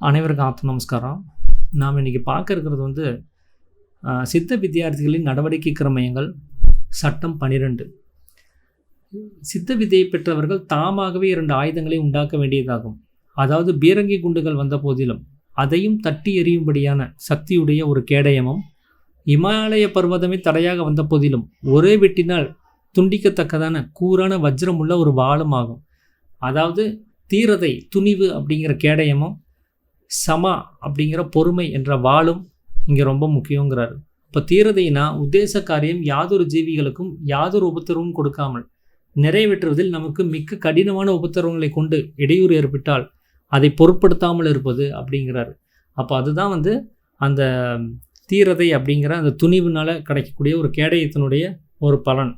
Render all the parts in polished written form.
அனைவருக்கும் நமஸ்காரம். நாம் இன்றைக்கி பார்க்க இருக்கிறது சித்த வித்தியார்த்திகளின் நடவடிக்கை கிரமயங்கள் சட்டம் 12. சித்த வித்தையை பெற்றவர்கள் தாமாகவே 2 ஆயுதங்களை உண்டாக்க வேண்டியதாகும். அதாவது பீரங்கி குண்டுகள் வந்த போதிலும் அதையும் தட்டி எறியும்படியான சக்தியுடைய ஒரு கேடயமும், இமாலய பர்வதமே தடையாக வந்த போதிலும் ஒரே வெட்டினால் துண்டிக்கத்தக்கதான கூரான வஜ்ரமுள்ள ஒரு வாளும் ஆகும். அதாவது தீரதை துணிவு அப்படிங்கிற கேடயமும், சமா அப்படிங்கிற பொறுமை என்ற வாளும் இங்கே ரொம்ப முக்கியங்கிறாரு. இப்போ தீரதைனா உத்தேச காரியம் யாதொரு ஜீவிகளுக்கும் யாதொரு உபத்திரவும் கொடுக்காமல் நிறைவேற்றுவதில் நமக்கு மிக்க கடினமான உபத்திரவங்களை கொண்டு இடையூறு ஏற்பட்டால் அதை பொருட்படுத்தாமல் இருப்பது அப்படிங்கிறாரு. அப்போ அதுதான் அந்த தீரதை அப்படிங்கிற அந்த துணிவுனால் கிடைக்கக்கூடிய ஒரு கேடயத்தினுடைய ஒரு பலன்.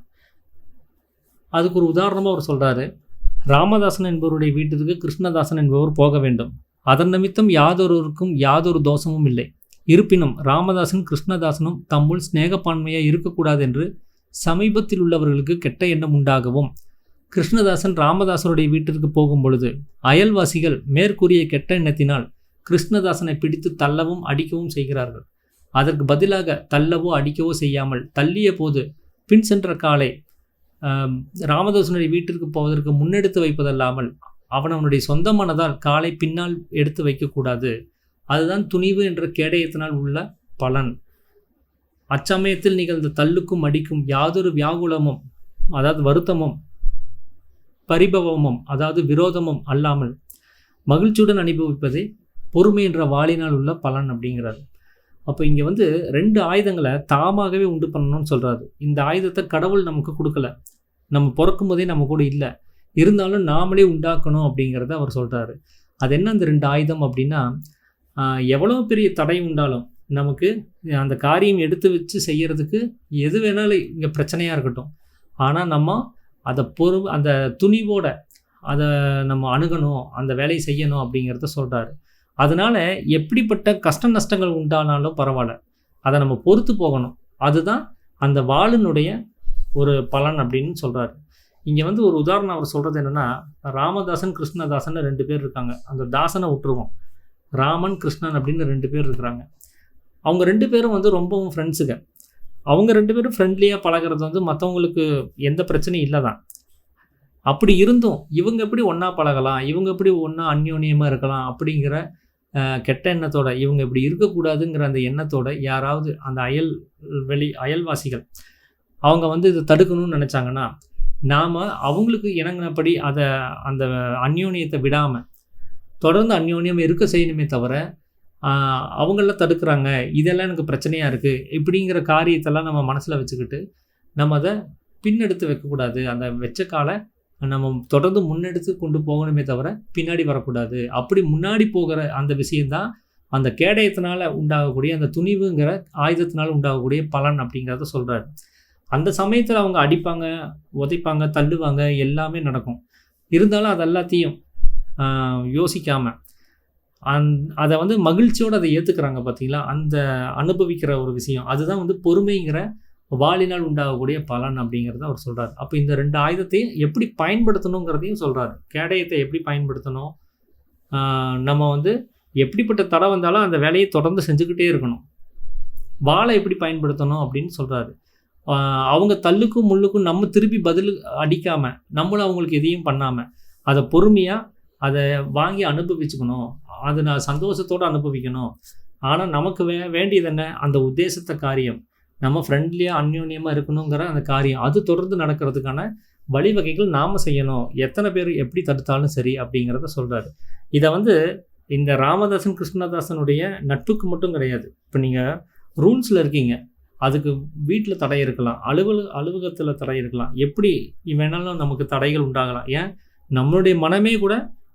அதுக்கு ஒரு உதாரணமாக அவர் சொல்கிறாரு. ராமதாசன் என்பவருடைய வீட்டிற்கு கிருஷ்ணதாசன் என்பவர் போக வேண்டும். அதன் நிமித்தம் யாதொருவருக்கும் யாதொரு தோஷமும் இல்லை. இருப்பினும் ராமதாசன் கிருஷ்ணதாசனும் தம்முள் ஸ்நேகப்பான்மையாக இருக்கக்கூடாது என்று சமீபத்தில் உள்ளவர்களுக்கு கெட்ட எண்ணம் உண்டாகவும், கிருஷ்ணதாசன் ராமதாசனுடைய வீட்டிற்கு போகும் பொழுது அயல்வாசிகள் மேற்கூறிய கெட்ட எண்ணத்தினால் கிருஷ்ணதாசனை பிடித்து தள்ளவும் அடிக்கவும் செய்கிறார்கள். அதற்கு பதிலாக தள்ளவோ அடிக்கவோ செய்யாமல் தள்ளிய போது பின் சென்ற காலை ராமதாசனுடைய வீட்டிற்கு போவதற்கு முன்னெடுத்து வைப்பதல்லாமல் அவனுடைய சொந்த மனதால் காலை பின்னால் எடுத்து வைக்கக்கூடாது. அதுதான் துணிவு என்ற கேடயத்தினால் உள்ள பலன். அச்சமயத்தில் நிகழ்ந்த தள்ளுக்கும் அடிக்கும் யாதொரு வியாகுலமும், அதாவது வருத்தமும் பரிபவமும், அதாவது விரோதமும் அல்லாமல் மகிழ்ச்சியுடன் அனுபவிப்பதே பொறுமை என்ற வாளினால் உள்ள பலன் அப்படிங்கிறாரு. அப்போ இங்கே 2 ஆயுதங்களை தாமாகவே உண்டு பண்ணணும்னு சொல்கிறாரு. இந்த ஆயுதத்தை கடவுள் நமக்கு கொடுக்கல, நம்ம பிறக்கும் போதே நம்ம கூட இல்லை, இருந்தாலும் நாமளே உண்டாக்கணும் அப்படிங்கிறத அவர் சொல்கிறாரு. அது என்ன அந்த 2 ஆயுதம் அப்படின்னா, எவ்வளோ பெரிய தடை உண்டாலும் நமக்கு அந்த காரியம் எடுத்து வச்சு செய்கிறதுக்கு எது வேணாலும் இங்கே பிரச்சனையாக இருக்கட்டும், ஆனால் நம்ம அதை அந்த துணிவோட அதை நம்ம அணுகணும், அந்த வேலையை செய்யணும் அப்படிங்கிறத சொல்கிறாரு. அதனால் எப்படிப்பட்ட கஷ்ட நஷ்டங்கள் உண்டானாலும் பரவாயில்ல, அதை நம்ம பொறுத்து போகணும். அதுதான் அந்த வாளினுடைய ஒரு பலன் அப்படின்னு சொல்கிறாரு. இங்கே ஒரு உதாரணம் அவர் சொல்கிறது என்னென்னா, ராமதாசன் கிருஷ்ணதாசன் 2 பேர் இருக்காங்க. அந்த தாசனை விட்டுருவோம். ராமன் கிருஷ்ணன் அப்படின்னு 2 பேர் இருக்கிறாங்க. அவங்க 2 பேரும் ரொம்பவும் ஃப்ரெண்ட்ஸுங்க. அவங்க 2 பேரும் ஃப்ரெண்ட்லியாக பழகிறது மற்றவங்களுக்கு எந்த பிரச்சனையும் இல்லை தான். அப்படி இருந்தும் இவங்க எப்படி ஒன்றா பழகலாம், இவங்க எப்படி ஒன்றா அந்யோன்யமாக இருக்கலாம் அப்படிங்கிற கெட்ட எண்ணத்தோட, இவங்க இப்படி இருக்கக்கூடாதுங்கிற அந்த எண்ணத்தோட யாராவது அந்த அயல்வாசிகள் அவங்க இதை தடுக்கணும்னு நினச்சாங்கன்னா, நாம் அவங்களுக்கு இணங்கினபடி அந்த அந்யோன்யத்தை விடாமல் தொடர்ந்து அந்யோன்யம் இருக்க செய்யணுமே தவிர, அவங்கள தடுக்கிறாங்க, இதெல்லாம் எனக்கு பிரச்சனையாக இருக்குது இப்படிங்கிற காரியத்தெல்லாம் நம்ம மனசில் வச்சுக்கிட்டு நம்ம அதை பின்னெடுத்து வைக்கக்கூடாது. அந்த வச்ச காலை நம்ம தொடர்ந்து முன்னெடுத்து கொண்டு போகணுமே தவிர பின்னாடி வரக்கூடாது. அப்படி முன்னாடி போகிற அந்த விஷயந்தான் அந்த கேடயத்தினால் உண்டாகக்கூடிய அந்த துணிவுங்கிற ஆயுதத்தினால் உண்டாகக்கூடிய பலன் அப்படிங்கிறத சொல்கிறாரு. அந்த சமயத்தில் அவங்க அடிப்பாங்க, உதைப்பாங்க, தள்ளுவாங்க, எல்லாமே நடக்கும். இருந்தாலும் அது எல்லாத்தையும் யோசிக்காமல் அதை மகிழ்ச்சியோடு அதை ஏற்றுக்கிறாங்க. பார்த்தீங்களா, அந்த அனுபவிக்கிற ஒரு விஷயம் அதுதான் பொறுமைங்கிற வாளினால் உண்டாகக்கூடிய பலன் அப்படிங்கிறத அவர் சொல்கிறார். அப்போ இந்த 2 ஆயுதத்தையும் எப்படி பயன்படுத்தணுங்கிறதையும் சொல்கிறார். கேடயத்தை எப்படி பயன்படுத்தணும், நம்ம எப்படிப்பட்ட தடை வந்தாலும் அந்த வேலையை தொடர்ந்து செஞ்சுக்கிட்டே இருக்கணும். வாளை எப்படி பயன்படுத்தணும் அப்படின்னு சொல்கிறாரு. அவங்க தள்ளுக்கும் முள்ளுக்கும் நம்ம திருப்பி பதில் அடிக்காமல், நம்மளும் அவங்களுக்கு எதையும் பண்ணாமல் அதை பொறுமையாக அதை வாங்கி அனுபவிச்சுக்கணும். அதை நான் சந்தோஷத்தோடு அனுபவிக்கணும். ஆனால் நமக்கு வேண்டியது என்ன, அந்த உத்தேசத்த காரியம், நம்ம ஃப்ரெண்ட்லியாக அந்யோன்யமாக இருக்கணுங்கிற அந்த காரியம் அது தொடர்ந்து நடக்கிறதுக்கான வழிவகைகள் நாம் செய்யணும். எத்தனை பேர் எப்படி தடுத்தாலும் சரி அப்படிங்கிறத சொல்கிறாரு. இதை இந்த ராமதாசன் கிருஷ்ணதாசனுடைய நட்புக்கு மட்டும் கிடையாது. இப்போ நீங்கள் ரூல்ஸில் இருக்கீங்க, அதுக்கு வீட்டில் தடை இருக்கலாம், அலுவலகத்தில் தடை இருக்கலாம், எப்படி வேணாலும் நமக்கு தடைகள் உண்டாகலாம். ஏன் நம்மளுடைய மனமே கூட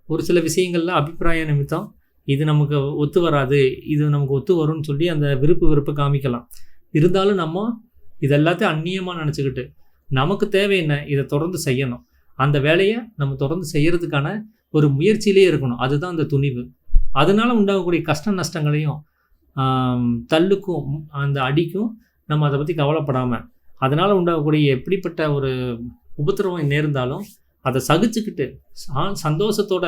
ஒரு சில விஷயங்களில் அபிப்பிராய நிமித்தம் இது நமக்கு ஒத்து வராது, இது நமக்கு ஒத்து வரும்னு சொல்லி அந்த விருப்பு காமிக்கலாம். இருந்தாலும் நம்ம இதெல்லாத்தையும் அந்நியமாக நினச்சிக்கிட்டு நமக்கு தேவை என்ன, இதை தொடர்ந்து செய்யணும். அந்த வேலையை நம்ம தொடர்ந்து செய்கிறதுக்கான ஒரு முயற்சியிலே இருக்கணும். அதுதான் அந்த துணிவு. அதனால் உண்டாகக்கூடிய கஷ்ட நஷ்டங்களையும் தள்ளுக்கும் அந்த அடிக்கும் நம்ம அதை பற்றி கவலைப்படாமல், அதனால் உண்டாகக்கூடிய எப்படிப்பட்ட ஒரு உபத்திரவம் நேர்ந்தாலும் அதை சகிச்சுக்கிட்டு சந்தோஷத்தோட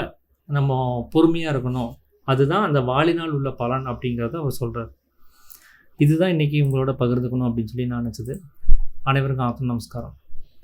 நம்ம பொறுமையாக இருக்கணும். அதுதான் அந்த வாளினால் உள்ள பலன் அப்படிங்கிறத அவர் சொல்கிறார். இதுதான் இன்றைக்கி உங்களோட பகிர்ந்துக்கணும் அப்படின்னு சொல்லி நான் நினச்சது. அனைவருக்கும் நமஸ்காரம்.